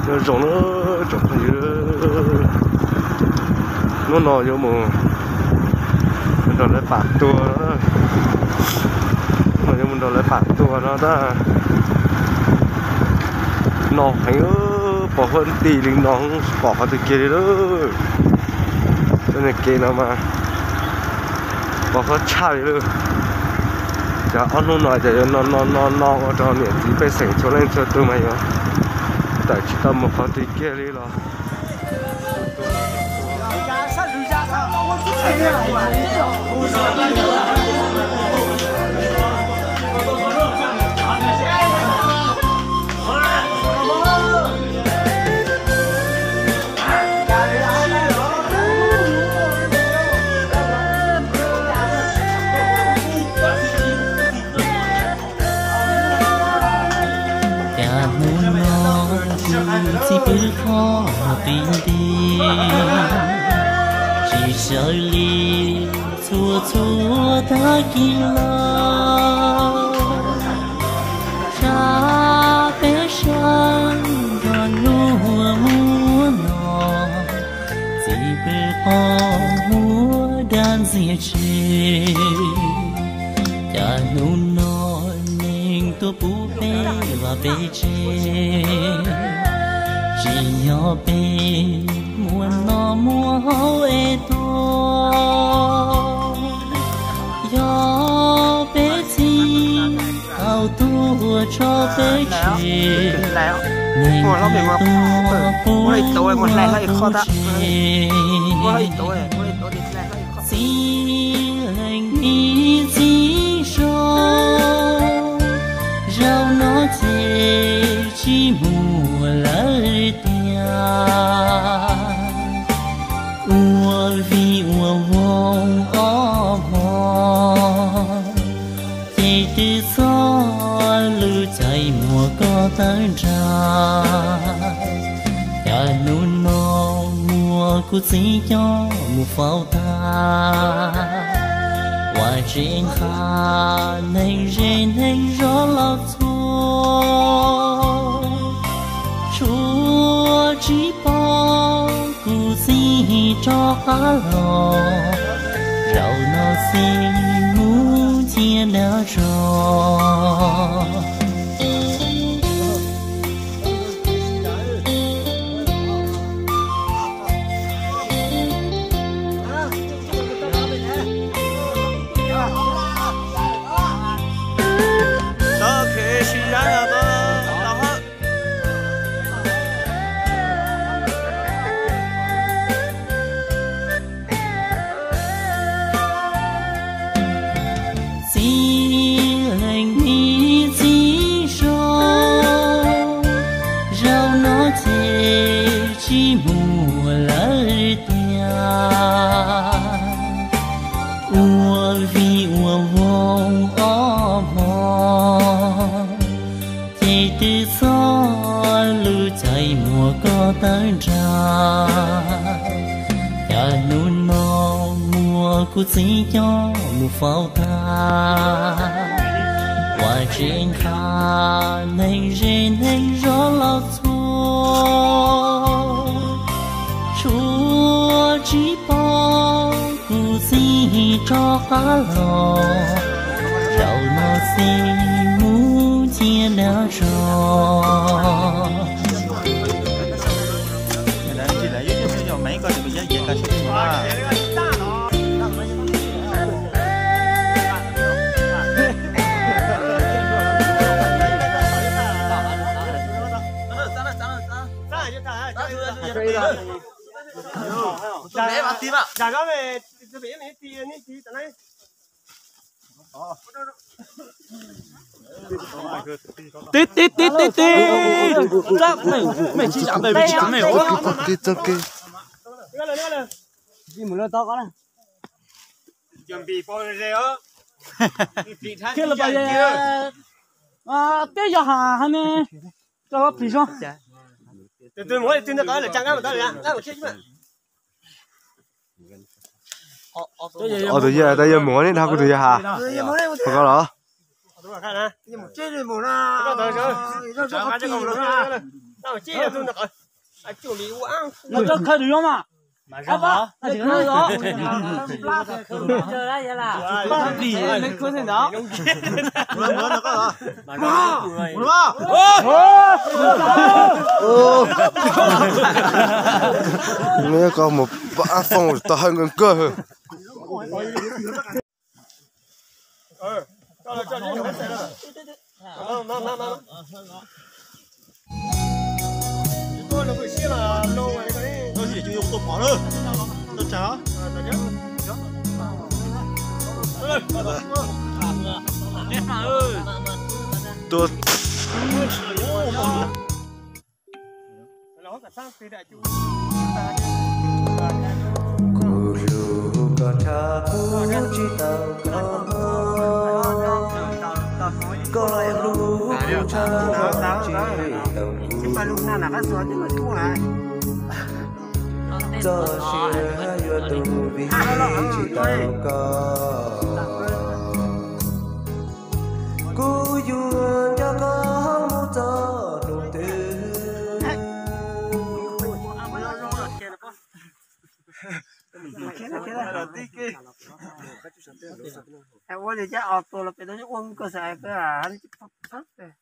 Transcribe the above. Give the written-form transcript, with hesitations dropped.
nó rồng nó trồng như nó nọ vô mù nó lấy bạc tua nó nhưng mình lấy bạc tua nó ta nó hay bỏ hơn tỷ linh nó bỏ vào từ kia đi đó cái này kia nào mà bỏ hơn chai luôn giờ ăn nó nói giờ nó cho miệng chỉ phải sành cho lên cho tôi mày nhá tại chỉ tao một phát từ kia đi rồi chỉ biết khó tình đi chỉ sợ ly chua chua ta kia lo cha bé sang còn lúa múa nọ chỉ biết khó múa đàn dìa chê cha nôn nói nên tôi bú bé và bé chê chỉ nhỏ bé muốn nó mua hậu ê to nhỏ bé chi ao tua cho bé chê nên tua bố chỉ lành đi chỉ cho rau nó chê chỉ mùa lời tia ua vi ua vong ó mò chỉ từ gió lưu chạy mùa có tới ra ya nôn nó mùa của chỉ cho mùa pháo ta hoa trên kha nên rên nên gió lọc chúa chỉ bỏ cụ gì cho khá lò rau nó xin muốn chia đã rồi chỉ mùa lời tia ua vi ua vong ó mò chỉ từ gió lưu chạy mùa có tới ra ya nôn nó mùa của chỉ cho mùa pháo ta hoa trên kha nên rên nên gió lọc chúa chỉ bỏ cụ gì cho khá lò rau nó xin muốn chia đã rồi Dạ có về bé này tí tận đây. Tí. Mày chỉ giảm mày chỉ giảm mày. Ok. Gì muốn to có này. Chuẩn bị phơi rồi. Kia là bây giờ bây giờ hà mày cho bị sao? Tôi muốn tin nó tới là chẳng ăn mà tới là ăn một chiếc chứ mà. tự nhiên muốn đi thao cái gì hả? Không có đó. Cái một chiếc thì muốn là. Có tới rồi. 那我接着蹲着搞，啊，就礼物啊。那这开始用嘛？马上好，那行了，走。这来也了，没磕成的。我那个啊，我nghe có một bã phong to hơn con cơ hơn. 到了，这里有人在了。拿。多了不行了，弄完那个人。东西就用做跑了，都长。大家。Tốt. Có cha chỉ tao có lại lu cha chỉ tao cho chia yo tu vi chỉ tao cô yêu cho có một giờ đủ tư我哋只學到啦，俾到啲溫個晒佢啊，你發發嘅。